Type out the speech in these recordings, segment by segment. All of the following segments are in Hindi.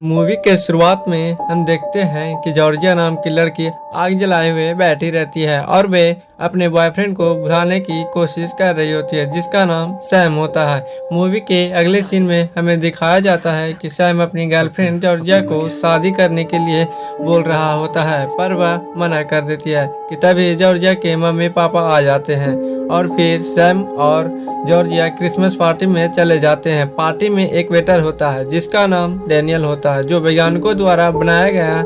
मूवी के शुरुआत में हम देखते हैं कि जॉर्जिया नाम की लड़की आग जलाए हुए बैठी रहती है और वे अपने बॉयफ्रेंड को भुलाने की कोशिश कर रही होती है जिसका नाम सैम होता है। मूवी के अगले सीन में हमें दिखाया जाता है कि सैम अपनी गर्लफ्रेंड जॉर्जिया को शादी करने के लिए बोल रहा होता है पर वह मना कर देती है कि तभी जॉर्जिया के मम्मी पापा आ जाते हैं और फिर सैम और जॉर्जिया क्रिसमस पार्टी में चले जाते हैं। पार्टी में एक वेटर होता है जिसका नाम डैनियल होता है जो वैज्ञानिकों द्वारा बनाया गया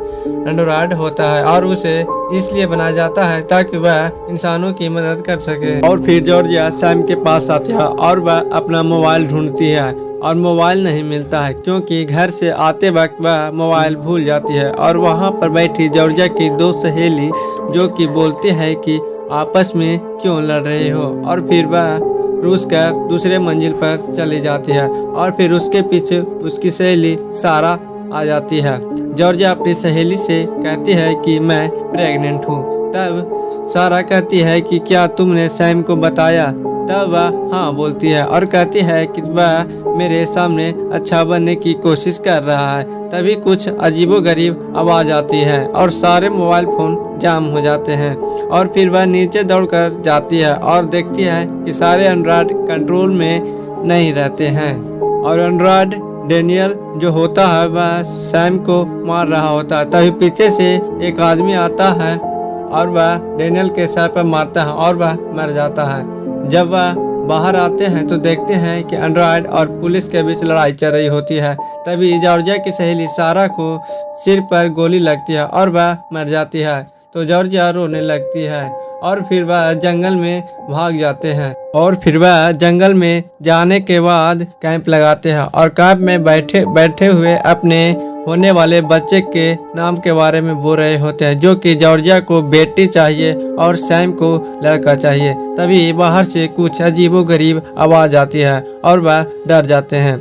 एंड्रॉयड होता है और उसे इसलिए बनाया जाता है ताकि वह इंसानों की मदद कर सके। और फिर जॉर्जिया सैम के पास आती है और वह अपना मोबाइल ढूंढती है और मोबाइल नहीं मिलता है क्योंकि घर से आते वक्त वह मोबाइल भूल जाती है और वहां पर बैठी जॉर्जिया की दो सहेली जो कि बोलती है कि आपस में क्यों लड़ रहे हो और फिर वह रूस कर दूसरे मंजिल पर चली जाती है और फिर उसके पीछे उसकी सहेली सारा आ जाती है। जॉर्जिया अपनी सहेली से कहती है कि मैं प्रेग्नेंट हूँ। तब सारा कहती है कि क्या तुमने सैम को बताया? तब वह हाँ बोलती है और कहती है कि वह मेरे सामने अच्छा बनने की कोशिश कर रहा है। तभी कुछ अजीबोगरीब आवाज़ आती है और सारे मोबाइल फ़ोन जाम हो जाते हैं और फिर वह नीचे दौड़कर जाती है और देखती है कि सारे एंड्रॉयड कंट्रोल में नहीं रहते हैं और एंड्रॉयड डैनियल जो होता है वह सैम को मार रहा होता है। तभी पीछे से एक आदमी आता है और वह डैनियल के सर पर मारता है और वह मर जाता है। जब वह बाहर आते हैं तो देखते हैं कि एंड्रॉयड और पुलिस के बीच लड़ाई चल रही होती है। तभी जॉर्जिया की सहेली सारा को सिर पर गोली लगती है और वह मर जाती है तो जॉर्जिया रोने लगती है और फिर वह जंगल में भाग जाते हैं और फिर वह जंगल में जाने के बाद कैंप लगाते हैं और कैंप में बैठे हुए अपने होने वाले बच्चे के नाम के बारे में बोल रहे होते हैं जो कि जॉर्जिया को बेटी चाहिए और सैम को लड़का चाहिए। तभी बाहर से कुछ अजीबोगरीब आवाज़ आती है और वह डर जाते हैं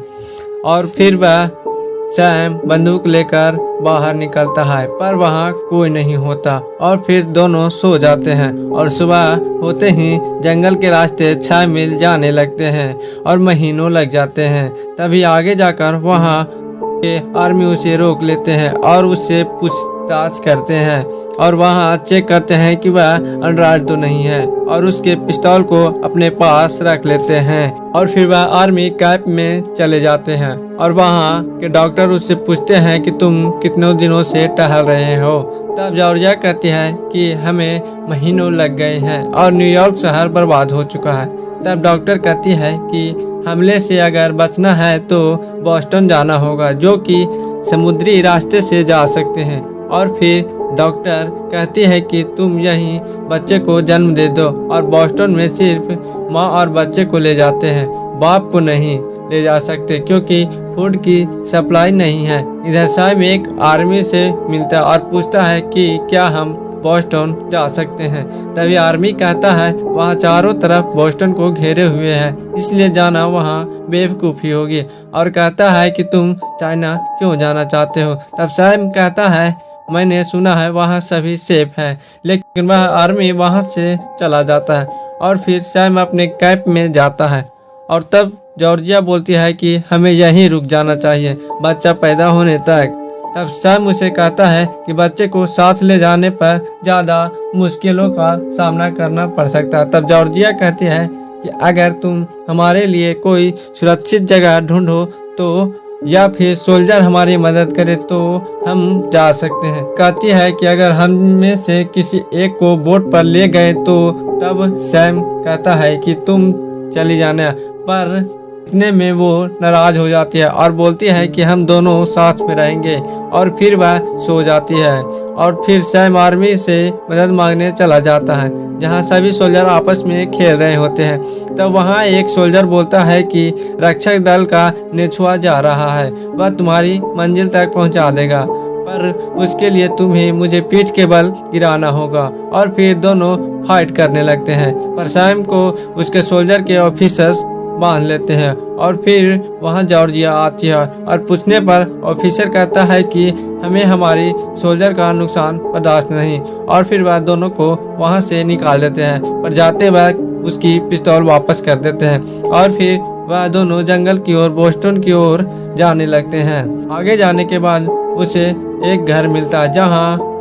और फिर वह सैम बंदूक लेकर बाहर निकलता है पर वहाँ कोई नहीं होता और फिर दोनों सो जाते हैं और सुबह होते ही जंगल के रास्ते 6 मील जाने लगते हैं और महीनों लग जाते हैं। तभी आगे जाकर वहाँ के आर्मी उसे रोक लेते हैं और उससे पूछताछ करते हैं और वहाँ चेक करते हैं कि वह एंड्रॉयड तो नहीं है और उसके पिस्तौल को अपने पास रख लेते हैं और फिर वह आर्मी कैंप में चले जाते हैं और वहाँ के डॉक्टर उससे पूछते हैं कि तुम कितने दिनों से टहल रहे हो। तब जॉर्जिया कहती है कि हमें महीनों लग गए हैं और न्यूयॉर्क शहर बर्बाद हो चुका है। तब डॉक्टर कहती है कि हमले से अगर बचना है तो बोस्टन जाना होगा जो कि समुद्री रास्ते से जा सकते हैं और फिर डॉक्टर कहती है कि तुम यहीं बच्चे को जन्म दे दो और बोस्टन में सिर्फ माँ और बच्चे को ले जाते हैं, बाप को नहीं ले जा सकते क्योंकि फूड की सप्लाई नहीं है। इधर सैम एक आर्मी से मिलता है और पूछता है कि क्या हम बोस्टन जा सकते हैं। तभी आर्मी कहता है वहाँ चारों तरफ बोस्टन को घेरे हुए है इसलिए जाना वहाँ बेवकूफ़ी होगी और कहता है कि तुम चाइना क्यों जाना चाहते हो। तब सैम कहता है मैंने सुना है वहाँ सभी सेफ है, लेकिन वह आर्मी वहाँ से चला जाता है और फिर सैम अपने कैंप में जाता है और तब जॉर्जिया बोलती है कि हमें यहीं रुक जाना चाहिए बच्चा पैदा होने तक। तब सैम उसे कहता है कि बच्चे को साथ ले जाने पर ज़्यादा मुश्किलों का सामना करना पड़ सकता है। तब जॉर्जिया कहती है कि अगर तुम हमारे लिए कोई सुरक्षित जगह ढूंढो तो या फिर सोल्जर हमारी मदद करे तो हम जा सकते हैं। कहती है कि अगर हम में से किसी एक को बोट पर ले गए तो तब सैम कहता है कि तुम चली जाना, पर इतने में वो नाराज हो जाती है और बोलती है कि हम दोनों साथ में रहेंगे और फिर वह सो जाती है और फिर सैम आर्मी से मदद मांगने चला जाता है जहां सभी सोल्जर आपस में खेल रहे होते हैं। तब वहां एक सोल्जर बोलता है कि रक्षक दल का नेछुआ जा रहा है, वह तुम्हारी मंजिल तक पहुंचा देगा पर उसके लिए तुम्हें मुझे पीठ के बल गिराना होगा और फिर दोनों फाइट करने लगते हैं पर सैम को उसके सोल्जर के ऑफिसर्स बांध लेते हैं और फिर वहां जॉर्जिया आती है और पूछने पर ऑफिसर कहता है कि हमें हमारी सोल्जर का नुकसान बर्दाश्त नहीं और फिर वह दोनों को वहां से निकाल देते हैं पर जाते वक्त उसकी पिस्तौल वापस कर देते हैं और फिर वह दोनों जंगल की ओर बोस्टन की ओर जाने लगते हैं। आगे जाने के बाद उसे एक घर मिलता है जहाँ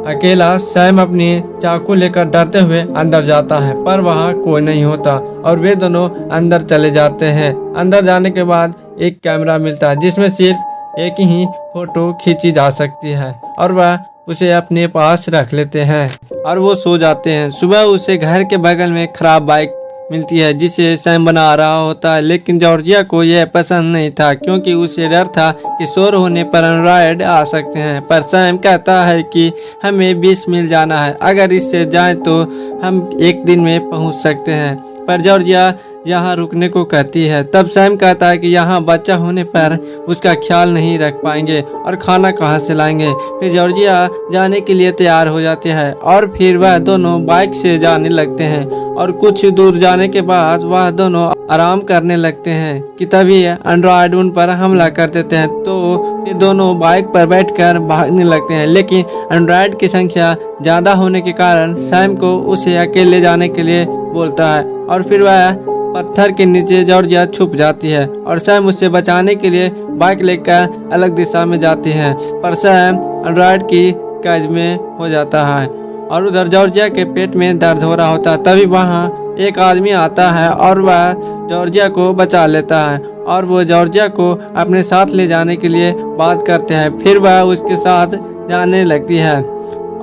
अकेला सैम अपनी चाकू लेकर डरते हुए अंदर जाता है, पर वहाँ कोई नहीं होता और वे दोनों अंदर चले जाते हैं। अंदर जाने के बाद एक कैमरा मिलता है जिसमें सिर्फ एक ही फोटो खींची जा सकती है और वह उसे अपने पास रख लेते हैं और वो सो जाते हैं। सुबह उसे घर के बगल में खराब बाइक मिलती है जिसे सैम बना रहा होता है, लेकिन जॉर्जिया को यह पसंद नहीं था क्योंकि उसे डर था कि शोर होने पर एंड्रॉयड आ सकते हैं। पर सैम कहता है कि हमें 20 मील जाना है, अगर इससे जाएं तो हम एक दिन में पहुंच सकते हैं। पर जॉर्जिया यहाँ रुकने को कहती है। तब सैम कहता है कि यहाँ बच्चा होने पर उसका ख्याल नहीं रख पाएंगे और खाना कहाँ से लाएंगे। फिर जॉर्जिया जाने के लिए तैयार हो जाती है और फिर वह दोनों बाइक से जाने लगते हैं और कुछ दूर जाने के बाद वह दोनों आराम करने लगते हैं कि तभी एंड्रॉयड उन पर हमला कर देते हैं। तो फिर दोनों बाइक पर बैठकर भागने लगते हैं, लेकिन एंड्रॉयड की संख्या ज़्यादा होने के कारण सैम को उसे अकेले जाने के लिए बोलता है और फिर वह पत्थर के नीचे जॉर्जिया छुप जाती है और सैम उससे बचाने के लिए बाइक लेकर अलग दिशा में जाती है। पर सैम एंड्रॉयड की कैद में हो जाता है और उधर जॉर्जिया के पेट में दर्द हो रहा होता है। तभी वहाँ एक आदमी आता है और वह जॉर्जिया को बचा लेता है और वो जॉर्जिया को अपने साथ ले जाने के लिए बात करते हैं। फिर वह उसके साथ जाने लगती है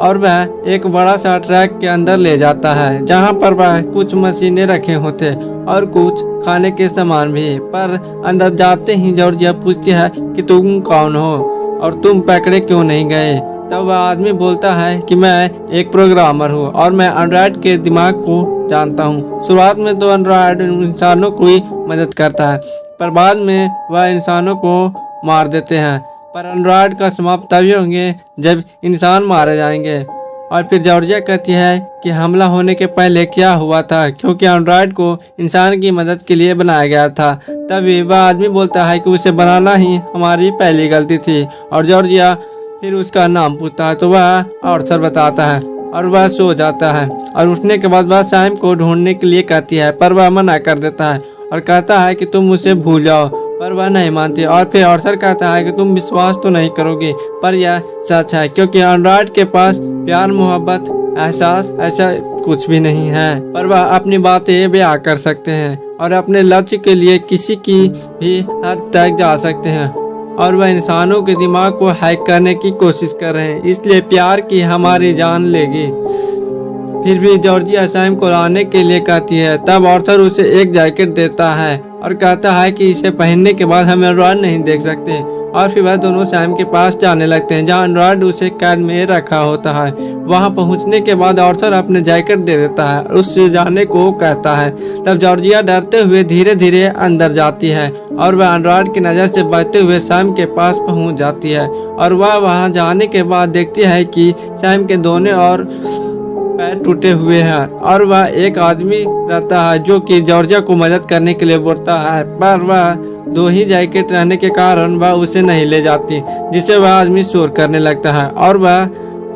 और वह एक बड़ा सा ट्रक के अंदर ले जाता है जहाँ पर वह कुछ मशीनें रखे होते और कुछ खाने के सामान भी। पर अंदर जाते ही जॉर्जिया पूछती है कि तुम कौन हो और तुम पकड़े क्यों नहीं गए। तब वह आदमी बोलता है कि मैं एक प्रोग्रामर हूँ और मैं एंड्रॉयड के दिमाग को जानता हूँ। शुरुआत में तो एंड्रॉयड इंसानों को ही मदद करता है, पर बाद में वह इंसानों को मार देते हैं। पर एंड्रॉयड का समाप्त तभी होंगे जब इंसान मारे जाएंगे। और फिर जॉर्जिया कहती है कि हमला होने के पहले क्या हुआ था, क्योंकि एंड्रॉयड को इंसान की मदद के लिए बनाया गया था। तभी वह आदमी बोलता है कि उसे बनाना ही हमारी पहली गलती थी और जॉर्जिया फिर उसका नाम पूछता है तो वह आर्थर बताता है और वह सो जाता है। और उठने के बाद वह सैम को ढूंढने के लिए कहती है, पर वह मना कर देता है और कहता है कि तुम मुझे भूल जाओ, पर वह नहीं मानती। और फिर आर्थर कहता है कि तुम विश्वास तो नहीं करोगे, पर यह सच है क्योंकि एंड्रॉयड के पास प्यार, मोहब्बत, एहसास ऐसा कुछ भी नहीं है, पर वह अपनी बातें बयां कर सकते हैं और अपने लक्ष्य के लिए किसी की भी हद तक जा सकते हैं। और वह इंसानों के दिमाग को हैक करने की कोशिश कर रहे हैं, इसलिए प्यार की हमारी जान लेगी। फिर भी जॉर्जिया सैम को लाने के लिए कहती है। तब आर्थर उसे एक जैकेट देता है और कहता है कि इसे पहनने के बाद हम एंड्रॉयड नहीं देख सकते। और फिर वह दोनों सैम के पास जाने लगते हैं जहां एंड्रॉयड उसे कैद में रखा होता है। वहां पहुंचने के बाद आर्थर अपने जैकेट दे देता है, उससे जाने को कहता है। तब जॉर्जिया डरते हुए धीरे धीरे अंदर जाती है और वह एंड्रॉयड की नज़र से बचते हुए सैम के पास पहुंच जाती है। और वह वहां जाने के बाद देखती है कि सैम के दोनों और पैर टूटे हुए हैं और वह एक आदमी रहता है जो कि जॉर्जिया को मदद करने के लिए बोलता है, पर वह दो ही जैकेट रहने के कारण वह उसे नहीं ले जाती, जिससे वह आदमी शोर करने लगता है और वह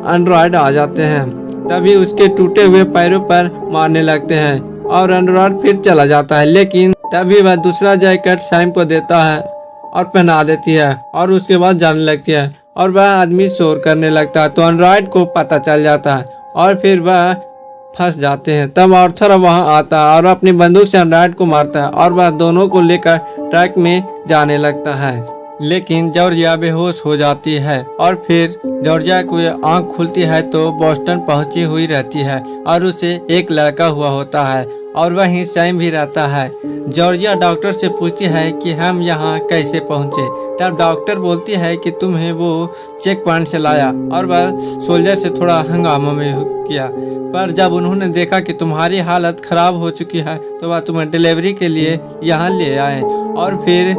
एंड्रॉयड आ जाते हैं। तभी उसके टूटे हुए पैरों पर मारने लगते हैं और एंड्रॉयड फिर चला जाता है। लेकिन तभी वह दूसरा जैकेट सैम को देता है और पहना देती है और उसके बाद जाने लगती है और वह आदमी शोर करने लगता है। तो एंड्रॉयड को पता चल जाता है और फिर वह फंस जाते हैं। तब आर्थर वहां आता है और अपनी बंदूक से एंड्रॉयड को मारता है और वह दोनों को लेकर ट्रक में जाने लगता है। लेकिन जॉर्जिया बेहोश हो जाती है और फिर जॉर्जिया को आंख खुलती है तो बोस्टन पहुंची हुई रहती है और उसे एक लड़का हुआ होता है और वहीं सैम भी रहता है। जॉर्जिया डॉक्टर से पूछती है कि हम यहाँ कैसे पहुँचे। तब डॉक्टर बोलती है कि तुम्हें वो चेक पॉइंट से लाया और वह सोल्जर से थोड़ा हंगामा में किया, पर जब उन्होंने देखा कि तुम्हारी हालत खराब हो चुकी है तो वह तुम्हें डिलीवरी के लिए यहाँ ले आए। और फिर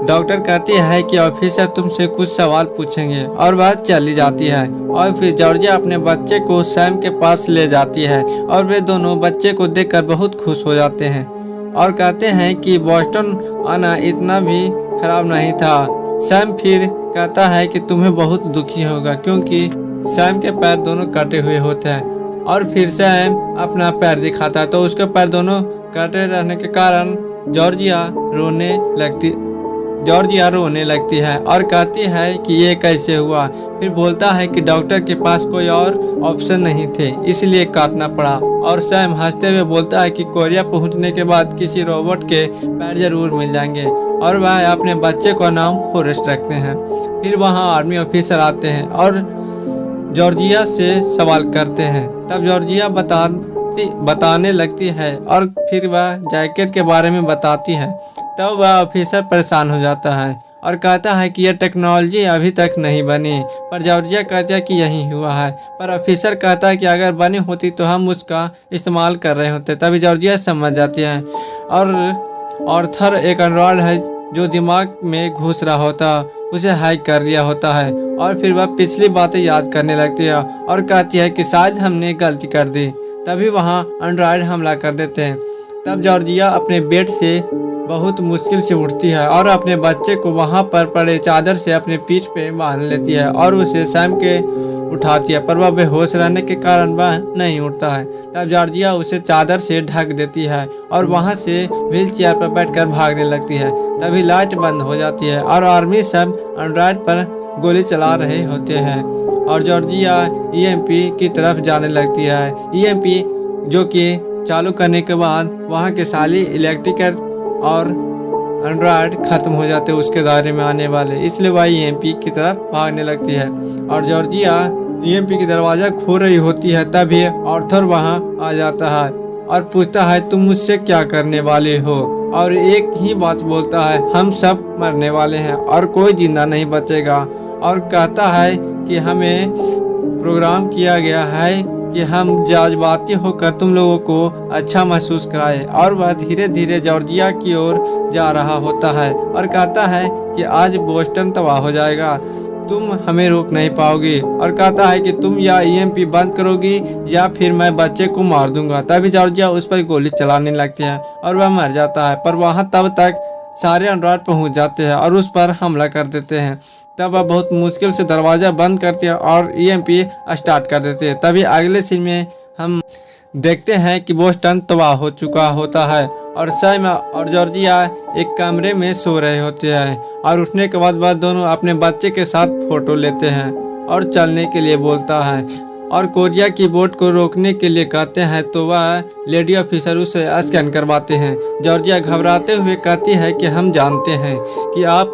डॉक्टर कहती है कि ऑफिसर तुमसे कुछ सवाल पूछेंगे और वह चली जाती है। और फिर जॉर्जिया अपने बच्चे को सैम के पास ले जाती है और वे दोनों बच्चे को देखकर बहुत खुश हो जाते हैं और कहते हैं कि बोस्टन आना इतना भी खराब नहीं था। सैम फिर कहता है कि तुम्हें बहुत दुखी होगा क्योंकि सैम के पैर दोनों कटे हुए होते हैं। और फिर सैम अपना पैर दिखाता है तो उसके पैर दोनों कटे रहने के कारण जॉर्जिया रोने लगती है और कहती है कि ये कैसे हुआ। फिर बोलता है कि डॉक्टर के पास कोई और ऑप्शन नहीं थे, इसलिए काटना पड़ा। और सैम हंसते हुए बोलता है कि कोरिया पहुंचने के बाद किसी रोबोट के पैर जरूर मिल जाएंगे और वह अपने बच्चे का नाम फॉरेस्ट रखते हैं। फिर वहाँ आर्मी ऑफिसर आते हैं और जॉर्जिया से सवाल करते हैं। तब जॉर्जिया बताने लगती है और फिर वह जैकेट के बारे में बताती है। तब वह ऑफिसर परेशान हो जाता है और कहता है कि यह टेक्नोलॉजी अभी तक नहीं बनी। पर जॉर्जिया कहता है कि यही हुआ है। पर ऑफिसर कहता है कि अगर बनी होती तो हम उसका इस्तेमाल कर रहे होते। तभी जॉर्जिया समझ जाती है और ऑर्थर एक एंड्रॉयड है जो दिमाग में घुस रहा होता, उसे हैक कर लिया होता है। और फिर वह पिछली बातें याद करने लगती है और कहती है कि शायद हमने गलती कर दी। तभी वहाँ एंड्रॉयड हमला कर देते हैं। तब जॉर्जिया अपने बेड से बहुत मुश्किल से उठती है और अपने बच्चे को वहाँ पर पड़े चादर से अपने पीठ पे बांध लेती है और उसे सैम के उठाती है। पर वह बेहोश रहने के कारण वह नहीं उठता है। तब जॉर्जिया उसे चादर से ढक देती है और वहाँ से व्हील चेयर पर बैठकर भागने लगती है। तभी लाइट बंद हो जाती है और आर्मी सब एंड्रॉयड पर गोली चला रहे होते हैं और जॉर्जिया ईएमपी की तरफ जाने लगती है। ईएमपी जो कि चालू करने के बाद वहाँ के सारी इलेक्ट्रिकल और एंड्रॉयड खत्म हो जाते हैं उसके दायरे में आने वाले, इसलिए वह ईएमपी की तरफ भागने लगती है और जॉर्जिया ईएमपी की दरवाज़ा खो रही होती है। तभी ऑर्थर वहाँ आ जाता है और पूछता है तुम मुझसे क्या करने वाले हो, और एक ही बात बोलता है हम सब मरने वाले हैं और कोई जिंदा नहीं बचेगा। और कहता है कि हमें प्रोग्राम किया गया है कि हम जज्बाती होकर तुम लोगों को अच्छा महसूस कराए। और वह धीरे धीरे जॉर्जिया की ओर जा रहा होता है और कहता है कि आज बोस्टन तबाह हो जाएगा, तुम हमें रोक नहीं पाओगी। और कहता है कि तुम या ईएमपी बंद करोगी या फिर मैं बच्चे को मार दूंगा। तभी जॉर्जिया उस पर गोली चलाने लगती है और वह मर जाता है। पर वहाँ तब तक सारे एंड्रॉयड पहुँच जाते हैं और उस पर हमला कर देते हैं। तब वह बहुत मुश्किल से दरवाज़ा बंद करती है और ईएमपी स्टार्ट कर देते हैं। तभी अगले सीन में हम देखते हैं कि बोस्टन तबाह हो चुका होता है और सैम और जॉर्जिया एक कमरे में सो रहे होते हैं और उठने के बाद वह दोनों अपने बच्चे के साथ फोटो लेते हैं और चलने के लिए बोलता है और कोरिया की बोट को रोकने के लिए कहते हैं। तो वह लेडी ऑफिसर उसे स्कैन करवाते हैं। जॉर्जिया घबराते हुए कहती है कि हम जानते हैं कि आप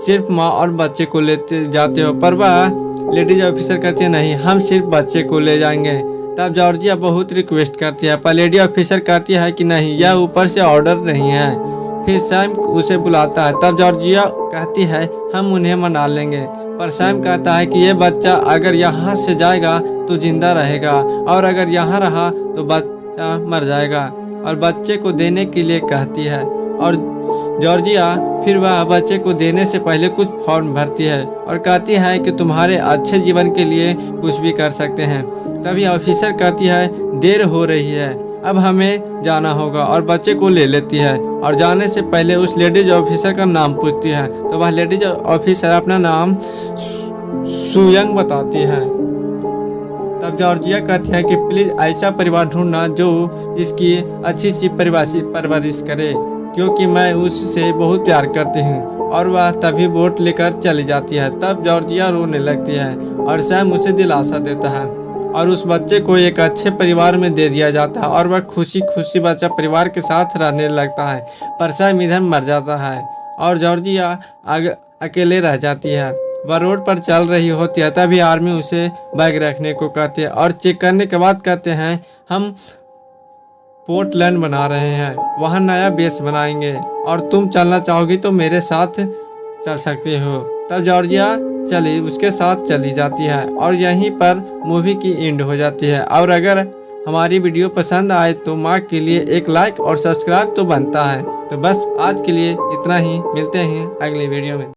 सिर्फ माँ और बच्चे को लेते जाते हो। पर वह लेडीज ऑफिसर कहती है नहीं, हम सिर्फ बच्चे को ले जाएंगे। तब जॉर्जिया बहुत रिक्वेस्ट करती है पर लेडी ऑफिसर कहती है कि नहीं, यह ऊपर से ऑर्डर नहीं है। फिर सैम उसे बुलाता है। तब जॉर्जिया कहती है हम उन्हें मना लेंगे। पर सैम कहता है कि ये बच्चा अगर यहाँ से जाएगा तो जिंदा रहेगा और अगर यहाँ रहा तो बच्चा मर जाएगा, और बच्चे को देने के लिए कहती है। और जॉर्जिया फिर वह बच्चे को देने से पहले कुछ फॉर्म भरती है और कहती है कि तुम्हारे अच्छे जीवन के लिए कुछ भी कर सकते हैं। तभी ऑफिसर कहती है देर हो रही है, अब हमें जाना होगा, और बच्चे को ले लेती है। और जाने से पहले उस लेडीज ऑफिसर का नाम पूछती है। तो वह लेडीज ऑफिसर अपना नाम सुयंग बताती है। तब जॉर्जिया कहती है कि प्लीज़ ऐसा परिवार ढूंढना जो इसकी अच्छी सी परवरिश करे, क्योंकि मैं उससे बहुत प्यार करती हूँ। और वह तभी बोट लेकर चली जाती है। तब जॉर्जिया रोने लगती है और सैम उसे दिलासा देता है और उस बच्चे को एक अच्छे परिवार में दे दिया जाता है और वह खुशी खुशी बच्चा परिवार के साथ रहने लगता है। पर सैम इधर मर जाता है और जॉर्जिया अकेले रह जाती है। वह रोड पर चल रही होती है। तभी आर्मी उसे बैग रखने को कहते हैं और चेक करने के बाद कहते हैं हम पोर्टलैंड बना रहे हैं, वहाँ नया बेस बनाएंगे और तुम चलना चाहोगी तो मेरे साथ चल सकते हो। तब जॉर्जिया उसके साथ चली जाती है और यहीं पर मूवी की एंड हो जाती है। और अगर हमारी वीडियो पसंद आए तो माँ के लिए एक लाइक और सब्सक्राइब तो बनता है। तो बस आज के लिए इतना ही, मिलते हैं अगली वीडियो में।